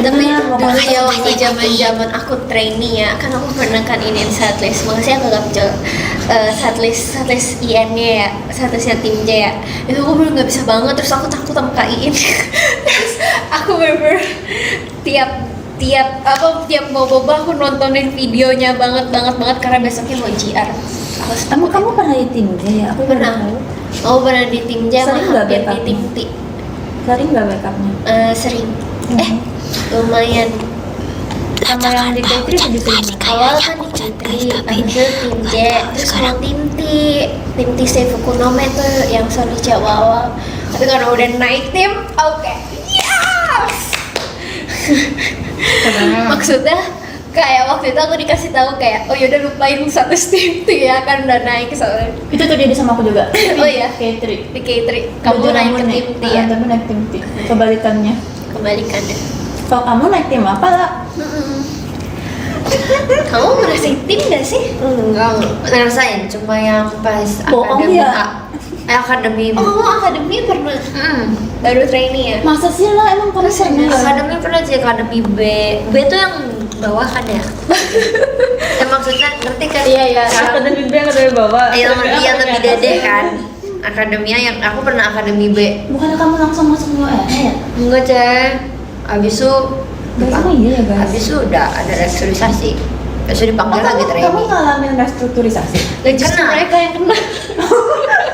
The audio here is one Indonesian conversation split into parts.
Tapi kayak waktu zaman aku trainee ya, kan aku pernah kan ini setlist. Makanya aku gak setlist IN-nya ya, setlistnya tim J ya. Itu aku bener nggak bisa banget, terus aku takut sama Kak Iin. Terus aku bener tiap mau boba aku nontonin videonya banget karena besoknya mau GR. Kamu pernah di tim J ya? Aku Pernah. Aku pernah di tim J, Sering sama nggak hampir di backupnya? tim T. Sering nggak backupnya? Sering. Lumayan. Sama yang di K3 lebih sering. Awal kan di Kitri, habis itu tim J, terus mau tim T Seifuku Nome tuh yang solo Jawa awal. Tapi karena udah naik tim, oke, yes. Maksudnya kayak waktu itu aku dikasih tahu kayak, oh yaudah lupain satu tim tuh ya, kan udah naik soalnya. Itu terjadi sama aku juga. Oh iya, K3. di K3 kamu naik ke tim T ya, Kamu naik tim T. Kebalikannya. kebalikannya. Kalau kamu naik tim apa lah? Kamu ngerasain tim gak sih? Enggak ngerasain, cuma yang pas Bohong akademi ya? akademi Oh, kamu akademi pernah? Baru trainee ya? Masa sih lah emang kamu pernah? akademi pernah sih, akademi B tuh yang bawah kan ya. Ya maksudnya ngerti kan? Iya. Akademi B yang dari bawah. Yang lebih dede kan. Akademia yang aku pernah akademi B. Bukannya kamu langsung masuk UNS ya? Enggak, Cek. Abis itu Guys, emang iya ya guys? Abis itu udah ada restrukturisasi. Terus dipanggil lagi kamu training. ngalamin restrukturisasi? Justru Kena. mereka yang kena.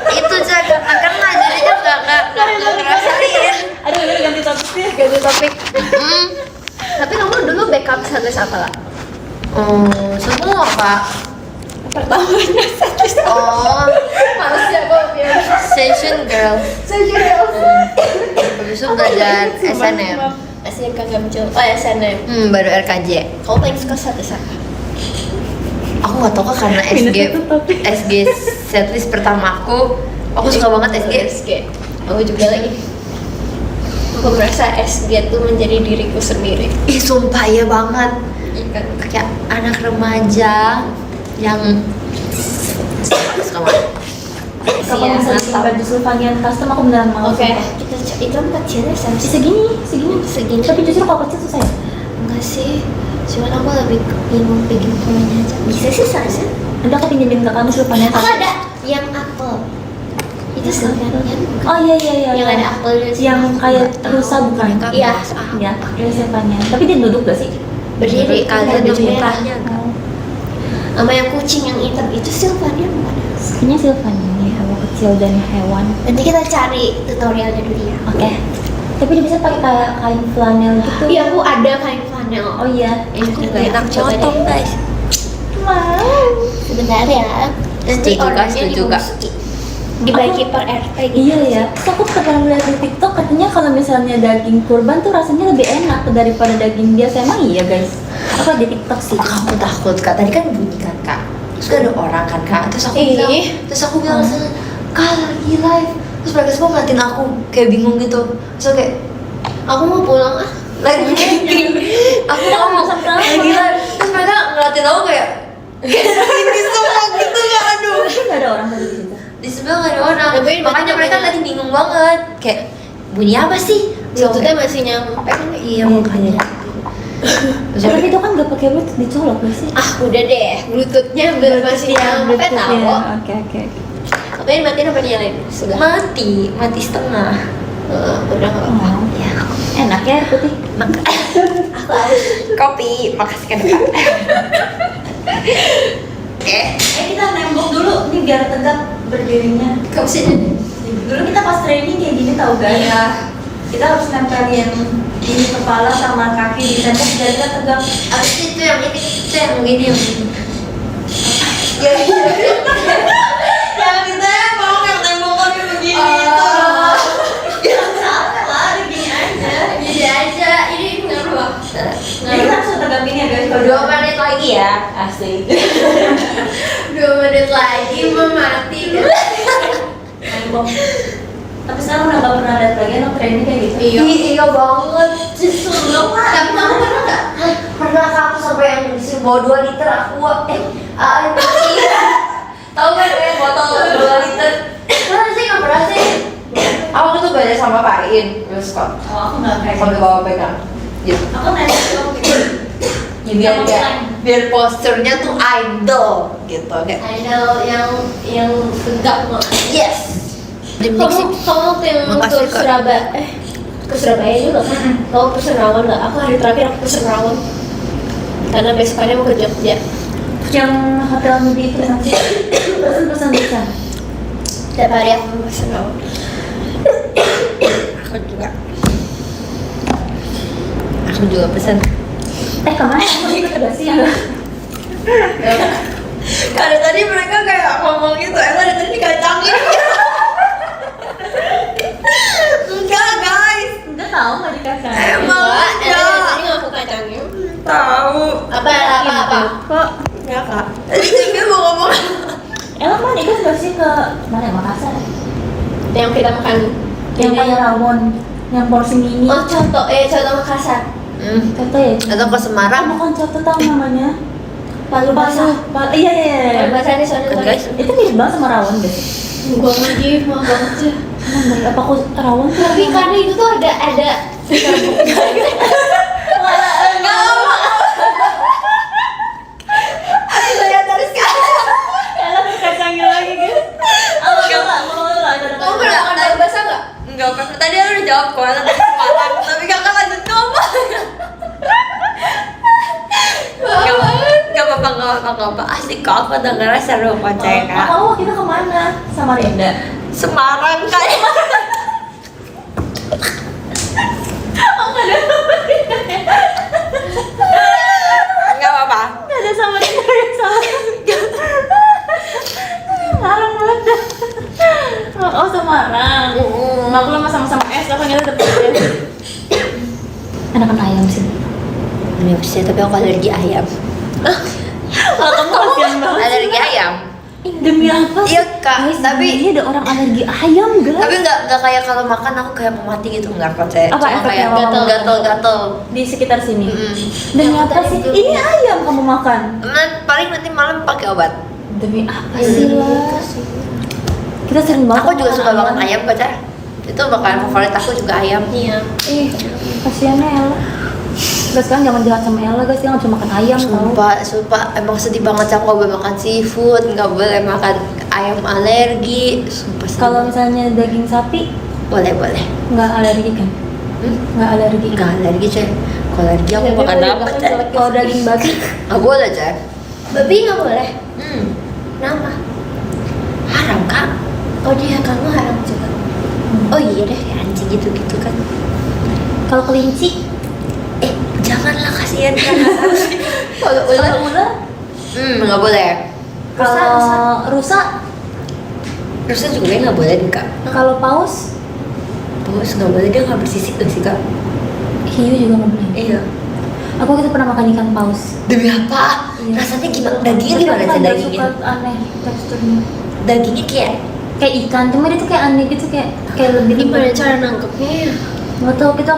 Itu Cek, karena jadinya nggak ngerasain. Aduh, udah ganti topik. Tapi kamu dulu backup setlist apa lah? Semua Pak. Pertamanya Oh, Males ya gue biar session girl. Habis itu belajar SNM. SNM kagak muncul. Oh SNM. Baru RKJ. Kamu paling suka setlist apa? Aku nggak tahu kok, karena SG setlist pertama aku suka banget SG. Aku juga lagi. Aku merasa SG tuh menjadi diriku sendiri. Ih sumpah ya banget. Iya kan? Kayak anak remaja yang suka banget. Kalau misalnya bikin baju Sylvanian custom aku beneran mau. Oke, kita itu kecilnya Segini. Tapi justru kalau kecil susah ya? Enggak sih, cuman aku lebih bingung bikin polanya aja. Bisa sih seharusnya. Udah aku pinjemin ke kamu Sylvanian Aku custom. ada yang apel. Itu Sylvanian. Oh iya. Yang ada apelnya sih. Yang kayak rusa bukan? Iya. Iya, dari Sylvanian. Tapi dia duduk gak sih? Berdiri Kagak ada ada merahnya. Oh. Sama yang kucing yang hitam itu Sylvanian bukan? Kayaknya Sylvanian ya, hewan kecil dan hewan. Nanti kita cari tutorialnya dulu ya. Oke. Tapi dia bisa pakai kayak kain flanel gitu. Iya, aku ada kain flanel. Oh iya. Aku enak motong guys. Wow. Sebentar ya. Nanti Setuju, Kak, orangnya setuju, Kak. dibagi per RT gitu. Iya ya. Terus aku pernah lihat di TikTok katanya kalau misalnya daging kurban tuh rasanya lebih enak daripada daging biasa. Emang iya guys? Aku di TikTok sih. Kamu takut Kak? Tadi kan bunyi kan Kak. Terus ada orang kan Kak. Terus aku bilang Kak lagi live. Terus mereka semua ngeliatin aku kayak bingung gitu. Terus aku kayak Aku mau pulang ah. lagi aku ngomong lagi live. Terus mereka ngeliatin aku kayak ini semua gitu Kak. Aduh. Nggak ada orang tadi di situ. Di sebelah nggak ada orang. Tapi Makanya berarti mereka namanya- tadi bingung banget. Kayak bunyi apa sih? Bluetoothnya masih nyampe kan? Iya makanya. Tapi itu kan nggak pakai bluetooth dicolok nggak sih? Ah udah deh, bluetoothnya masih nyampe tau. Oke. Apa yang matiin apa nyalain? Sudah. Mati setengah. Udah nggak apa-apa. Ya, Enak ya air putih. Aku haus. kopi, makasih kan Kak. Kita nembok dulu nih biar tegak berdirinya. Kamu sini. Dulu kita pas training kayak gini tau guys. Iya. Kita harus nempelin ini kepala sama kaki di tembok biar kita tegak. Abis itu yang ini, itu yang gini yang ini. Ya, yang kita mau yang tembakannya begini itu. Ya sama lah, gini aja. Gini aja, ini ngaruh. Jadi kita harus tegak gini ya guys. 2 menit lagi ya, asik. 2 menit lagi mau mati. Nembok. Tapi sekarang udah gak pernah lihat lagi anak training kayak gitu. Iya banget. Justru Tapi kamu pernah nggak? pernah Kak, aku sampai yang disuruh bawa 2 liter air putih. Tahu kan yang botol 2 liter? Pernah sih, nggak pernah sih. Aku tuh belajar sama Pak In, terus kok Oh, aku nggak kayak sambil bawa pegang. gitu. Aku nanya dong gitu. Ya, biar posturnya tuh idol gitu kayak Idol yang tegak banget. yes. Kamu waktu yang Makasih, ke Kak. Surabaya, ke Surabaya juga kan? Kamu pesen rawon nggak? Aku hari terakhir aku pesen rawon karena besokannya mau ke Jogja. Yang hotel di itu nanti pesan bisa. Tiap hari aku pesen rawon. Aku juga pesan. Kemana? Aku ikut gak sih? Karena tadi mereka kayak ngomong gitu, dari tadi dikacangin. Enggak guys, Enggak tahu nggak dikasih. emang Tadi enggak. nggak aku kacangin. Tahu. Apa? Kok? Enggak kak. Tadi dia mau ngomong. Emang mana ikut gak sih ke mana Makassar? Yang kita makan. Yang kayak rawon, yang porsi mini. Oh contoh Makassar. Kata ya. Atau ke Semarang. Bukan contoh tahu namanya. Palu basah. Iya iya iya. Palu basah nih soalnya. Kan, guys? Itu mirip banget sama rawon guys. Gua lagi mau banget ya. Emang dari apa kok rawon tuh? Tapi karena itu tuh ada Saya terus Elah kacangin lagi guys. Mau lah. Kamu pernah makan palu basah nggak? Enggak pernah. Tadi aku udah jawab kok, tapi Semarang. Tapi kakak lanjut ngomong. Gak apa-apa. Asik kok, aku dengarnya seru kok cek kak. Kamu kita kemana? Samarinda. Semarang kak. Gak apa-apa. Gak ada Samarinda ya sama. Larang banget dah. Oh Semarang. Aku lama sama-sama es, aku nyata dapet es. Enakan ayam sih. Ini sih, tapi aku alergi ayam. Kalau kamu kasihan banget. Alergi ayam. Demi apa? Iya kak, Guys, tapi ini ada orang alergi ayam guys. tapi nggak kayak kalau makan aku kayak mau mati gitu, nggak kok saya. Apa Cuma efeknya kayak kalau gatel-gatel. Di sekitar sini. Mm-mm. Demi apa sih? Ini ayam kamu makan. Paling nanti malam pakai obat. Demi apa sih lah? Kita sering banget. Aku juga makan suka banget ayam kok Car. Itu makanan favorit aku juga ayam. Iya. Ih, kasihannya Ella. Guys, sekarang jangan jahat sama Ella guys, dia nggak bisa makan ayam tau. Sumpah, emang sedih banget Car, nggak boleh makan seafood, nggak boleh makan ayam alergi. Sumpah sedih. Kalau misalnya daging sapi, boleh. nggak alergi kan? Nggak alergi. Nggak alergi Car. Kalau alergi aku Tapi makan boleh apa makan Car? selek. Kalau daging babi, Nggak boleh Car. Babi nggak boleh. Kenapa? Haram kak. Oh dia kamu haram juga. Oh iya deh. Kayak anjing gitu kan. kalau kelinci, Janganlah kasihan kan. Kalau ular kalau ular, Nggak boleh. kalau rusa, Rusa juga kayaknya nggak boleh nih kak. kalau paus, Paus nggak boleh, dia nggak bersisik tuh sih kak. hiu juga nggak boleh. Iya. Aku waktu itu pernah makan ikan paus. Demi apa? Iya. Rasanya gimana? Dagingnya Tapi gimana aku sih nggak dagingnya? suka aneh teksturnya. Dagingnya Kayak ikan, cuma dia tuh kayak aneh gitu, kayak lebih gimana cara nangkepnya ya? nggak tahu gitu.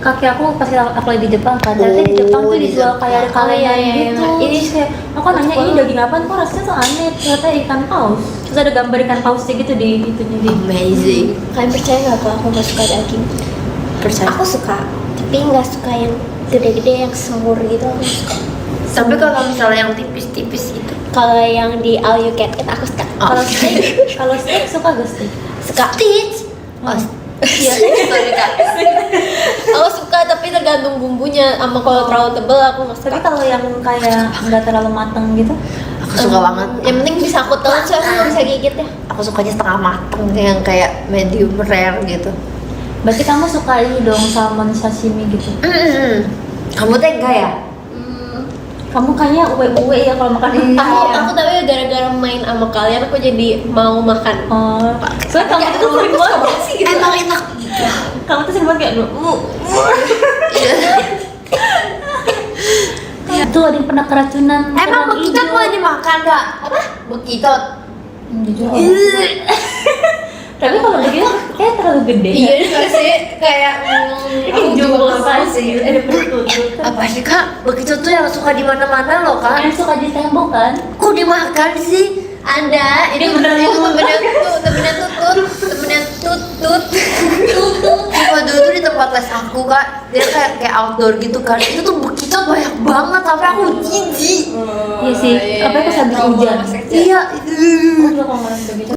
Kaki aku pas aku lagi di Jepang kan, ternyata di Jepang tuh di dijual kayak ada Jepang. kalengan Oh, iya, iya, gitu. iya. Ini kayak aku nanya ini daging apa, kok rasanya tuh aneh, ternyata ikan paus. Terus ada gambar ikan pausnya gitu di itunya di. amazing. Kalian percaya nggak kalau aku nggak suka daging? Percaya. Aku suka, tapi nggak suka yang gede-gede yang semur gitu. Aku nggak suka. Tapi kalau misalnya yang tipis-tipis itu. Kalau yang di all you can eat aku suka. Oh. Kalau steak suka gak steak? Suka. Stitch. Oh, Iya. sorry kak. Aku suka tapi tergantung bumbunya. Sama kalau terlalu tebel aku nggak suka. Tapi kalau yang kayak nggak terlalu matang gitu, Aku suka banget. Yang penting bisa aku telan soalnya aku nggak bisa gigit ya. Aku sukanya setengah matang yang kayak medium rare gitu. berarti kamu suka ini dong salmon sashimi gitu. Kamu teh enggak ya? Kamu kayaknya uwe-uwe ya kalau makan Aku tapi gara-gara main sama kalian aku jadi mau makan. Oh, soalnya kamu tuh sering banget sih gitu. Emang enak. Kamu tuh sering banget kayak Tuh ada yang pernah keracunan. Emang kerang bekitot hijau. boleh dimakan kak? Apa? Bekitot. Jujur tapi kalau begitu kayak terlalu gede. Iya nggak sih kayak Ini jumbo size sih. Ada perutut. Apa sih kak? Bekitot tuh yang suka di mana-mana loh kak. Yang suka di tembok kan? Kok dimakan sih? Ada, ini beneran ngomong. temennya tutut. Waktu itu di tempat les aku kak, dia kayak outdoor gitu kan. Itu tuh bekicot banyak banget sampai aku jijik. Iya sih, apa pas habis Trauma hujan. masa kecil. Iya, Aku juga kalau ngeliat begitu